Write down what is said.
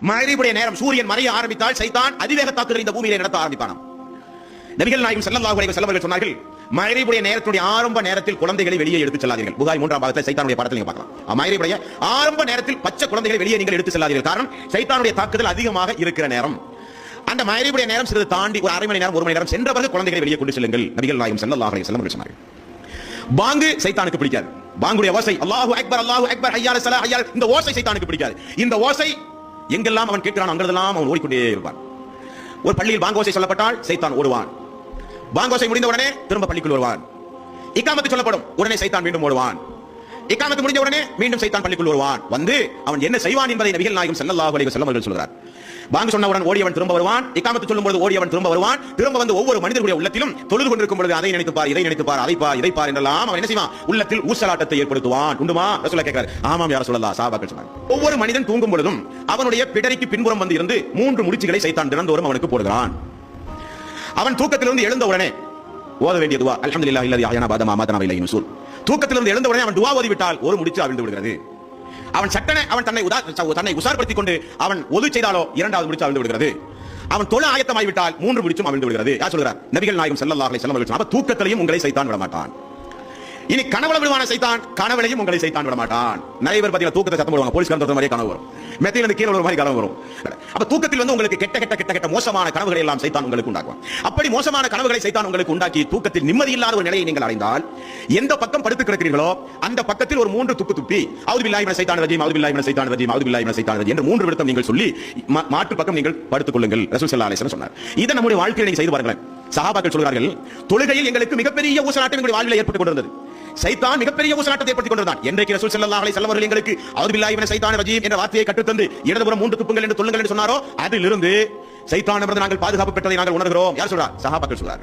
மகரிபுடைய நேரம் சூரியன் மறைய ஆரம்பித்தால் சைத்தான் அதிவேக தாக்குதல் இந்த பூமியிலே நடத்த ஆரம்பிப்பானாம். நபிகள் நாயகம் ஸல்லல்லாஹு அலைஹி வஸல்லம் அவர்கள் சொன்னார்கள், மகரிபுடைய நேரத்துடைய ஆரம்ப நேரத்தில் குழந்தைகளை வெளியே எடுத்து செல்லாதீர்கள். புகாரி 3ஆம் பாகத்தில் சைத்தானுடைய படத்தை நீங்க பார்க்கலாம். மகரிபுடைய ஆரம்ப நேரத்தில் பச்சை குழந்தைகளை வெளியே நீங்கள் எடுத்து செல்லாதீர்கள். காரணம், சைத்தானுடைய தாக்குதல் அதிகமாக இருக்கிற நேரம். அந்த மகரிபுடைய நேரம் சிறிது தாண்டி ஒரு அரை மணி நேரம், ஒரு மணி நேரம் சென்ற பிறகு குழந்தைகளை வெளியே கொண்டு செல்லுங்கள். நபிகள் நாயகம் ஸல்லல்லாஹு அலைஹி வஸல்லம் அவர்கள் சொன்னார்கள். பாங்கு சைத்தானுக்கு பிடிக்காது. பாங்குடைய ஓசை, அல்லாஹு அக்பர் அல்லாஹு அக்பர் ஹய்யா அலஸ் ஸலாஹ் ஹய்யா, இந்த ஓசை சைத்தானுக்கு பிடிக்காது. இந்த ஓசை எங்கெல்லாம் அவன் கேட்கிறான் அங்கெல்லாம் அவன் ஓடிக்கொண்டே இருப்பான். ஒரு பள்ளியில் பாங்கோசை சொல்லப்பட்டால் சைத்தான் ஓடுவான். பாங்கோசை முடிந்த உடனே திரும்ப பள்ளிக்குள் வருவான். இக்காமத்து சொல்லப்படும் உடனே சைத்தான் மீண்டும் ஓடுவான். இக்காமத்து முடிந்த உடனே மீண்டும் சைத்தான் பள்ளிக்குள் வருவான். வந்து அவன் என்ன செய்வான் என்பதை நபிகள் நாயகம் ஸல்லல்லாஹு அலைஹி வஸல்லம் அவர்கள் சொல்கிறார். பாங்கு சொன்னவுடன் ஓடியவன் திரும்ப வருவான். இக்காமத்து சொல்லும்போது ஓடியவன் திரும்ப வருவான். திரும்ப வந்து ஒவ்வொரு மனிதனுடைய உள்ளத்திலும் தொழுது கொண்டிருக்கும் பொழுது அதை நினைத்துப்பார், இதை நினைத்துப்பார், அதை பார், இதை பார் என்றெல்லாம் அவன் என்ன செய்வான்? உள்ளத்தில் ஊசலாட்டத்தை ஏற்படுத்துவான். உண்டுமா? ரசூலுல்லாஹ் கேட்கிறார். ஆமாம் யா ரசூலல்லாஹ், சஹாபாக்கள் சொன்னாங்க. ஒவ்வொரு மனிதன் தூங்கும் பொழுதும் அவனுடைய பிடரிக்கு பின்புறம் வந்து இருந்து 3 முடிச்சுகளை சைத்தான் தினந்தோறும் அவனுக்கு போடுகிறான். அவன் தூக்கத்திலிருந்து எழுந்த உடனே ஓத வேண்டிய துவா, அல்ஹம்துலில்லாஹி அல்லதி அஹ்யானா பஅத மா அமாதனா வ இலைஹி நுஷூர். தூக்கத்திலிருந்து எழுந்த உடனே அவன் துவா ஓதிவிட்டால் ஒரு முடிச்சு அவிழ்ந்து விடுகிறது. அவன் சட்டனை அவன் தன்னை உசார்படுத்திக் கொண்டு அவன் ஒது செய்தாலோ 2வது முடிச்சு அவிழ்ந்து விடுகிறது. அவன் தொழ ஆயத்தமாகிவிட்டால் 3 முடிச்சும் அவிழ்ந்து விடுகிறது. யார் சொல்கிறார்? நபிகள் நாயகம் ஸல்லல்லாஹு அலைஹி வஸல்லம். அப்ப தூக்கத்திலையும் உங்களை சைத்தான் விட மாட்டான். இனி கனவுல விடுவான சைத்தான், கனவுலையும் உங்களை சைத்தான் விட மாட்டான். நிறைய பேர் பாத்தீங்கன்னா தூக்கத்தை சத்தம் போடுவாங்க, போலீஸ்காரன் தொடுற மாதிரி கனவு வரும், மெத்தையில இருந்து கீழே ஒரு மாதிரி கனவு வரும். அப்ப தூக்கத்தில் வந்து உங்களுக்கு கெட்ட மோசமான கனவுகளை எல்லாம் சைத்தான் உங்களுக்கு உண்டாக்குவான். அப்படி மோசமான கனவுகளை சைத்தான் உங்களுக்கு உண்டாக்கி தூக்கத்தில் நிம்மதி இல்லாத ஒரு நிலையை நீங்கள் அடைந்தால் எந்த பக்கம் படுத்து கிடக்கிறீர்களோ அந்த பக்கத்தில் ஒரு 3 துப்பு துப்பி அஊது பில்லாஹி மினஷ் ஷைத்தானிர் ரஜீம், அஊது பில்லாஹி மினஷ் ஷைத்தானிர் ரஜீம், அஊது பில்லாஹி மினஷ் ஷைத்தானிர் ரஜீம் என்று 3 விடத்தம் நீங்கள் சொல்லி மாற்று பக்கம் நீங்கள் படுத்துக் கொள்ளுங்கள். ரசூல் ஸல்லல்லாஹு அலைஹி வஸல்லம் சொன்னார். இதை நம்முடைய வாழ்க்கையில் நீங்க செய்து பாருங்களேன். சஹாபாக்கள் சொல்கிறார்கள், தொழுகையில் எங்களுக்கு மிகப்பெரிய ஊசலாட்டம் எங்களுடைய வாழ்வில் ஏற்பட்டுக் கொண்டிருந்தது. சைத்தான் மிகப்பெரிய ஊசலாட்டத்தை ஏற்படுத்திக் கொண்டிருந்தான். என்றைக்கு ரசூல் ஸல்லல்லாஹு அலைஹி வஸல்லம் அவர்கள் எங்களுக்கு அஊது பில்லாஹி மினஷ் ஷைத்தானிர் ரஜீம் என்ற வார்த்தையை கற்றுத்தந்து இடதுபுறம் 3 துப்புங்கள் என்று சொல்லுங்கள் என்று சொன்னாரோ அதிலிருந்து சைத்தானிடமிருந்து நாங்கள் பாதுகாப்பு பெற்றதை நாங்கள் உணர்கிறோம். யார் சொல்றார்? சஹாபாக்கள் சொல்றார்.